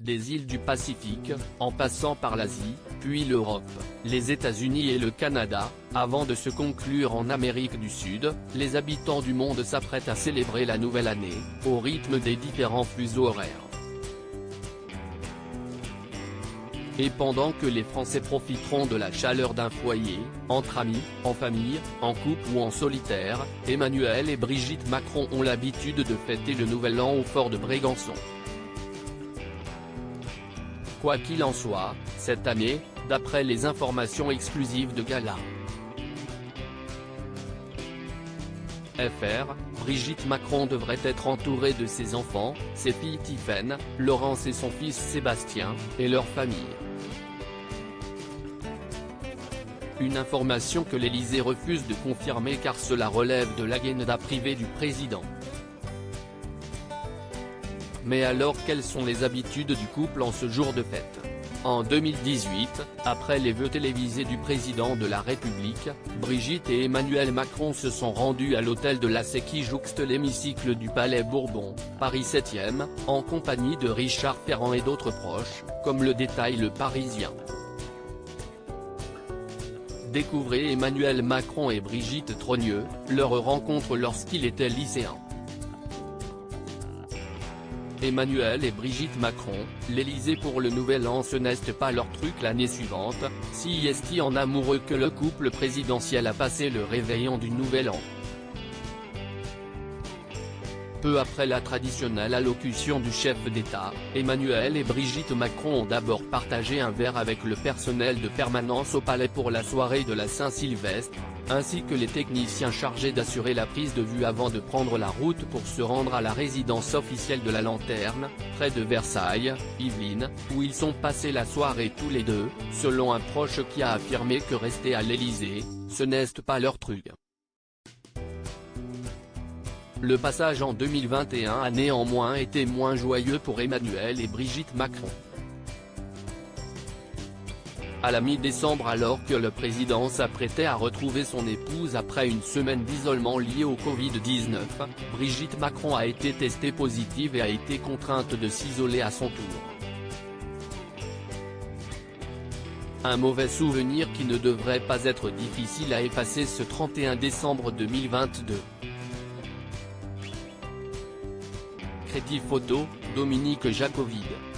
des îles du Pacifique, en passant par l'Asie, puis l'Europe, les États-Unis et le Canada, avant de se conclure en Amérique du Sud, les habitants du monde s'apprêtent à célébrer la nouvelle année, au rythme des différents fuseaux horaires. Et pendant que les Français profiteront de la chaleur d'un foyer, entre amis, en famille, en couple ou en solitaire, Emmanuel et Brigitte Macron ont l'habitude de fêter le Nouvel An au fort de Brégançon. Quoi qu'il en soit, cette année, d'après les informations exclusives de Gala. FR, Brigitte Macron devrait être entourée de ses enfants, ses filles Tiphaine, Laurence et son fils Sébastien, et leur famille. Une information que l'Élysée refuse de confirmer car cela relève de l'agenda privé du président. Mais alors quelles sont les habitudes du couple en ce jour de fête? En 2018, après les vœux télévisés du président de la République, Brigitte et Emmanuel Macron se sont rendus à l'hôtel de la Sée qui jouxte l'hémicycle du Palais Bourbon, Paris 7e, en compagnie de Richard Ferrand et d'autres proches, comme le détaille Le Parisien. Découvrez Emmanuel Macron et Brigitte Trogneux, leur rencontre lorsqu'il était lycéen. Emmanuel et Brigitte Macron, l'Élysée pour le Nouvel An ce n'est pas leur truc l'année suivante, si est en amoureux que le couple présidentiel a passé le réveillon du Nouvel An. Peu après la traditionnelle allocution du chef d'État, Emmanuel et Brigitte Macron ont d'abord partagé un verre avec le personnel de permanence au palais pour la soirée de la Saint-Sylvestre, ainsi que les techniciens chargés d'assurer la prise de vue avant de prendre la route pour se rendre à la résidence officielle de la Lanterne, près de Versailles, Yvelines, où ils sont passés la soirée tous les deux, selon un proche qui a affirmé que rester à l'Élysée, ce n'est pas leur truc. Le passage en 2021 a néanmoins été moins joyeux pour Emmanuel et Brigitte Macron. À la mi-décembre, alors que le président s'apprêtait à retrouver son épouse après une semaine d'isolement lié au Covid-19, Brigitte Macron a été testée positive et a été contrainte de s'isoler à son tour. Un mauvais souvenir qui ne devrait pas être difficile à effacer ce 31 décembre 2022. Crédit photo, Dominique Jacovide.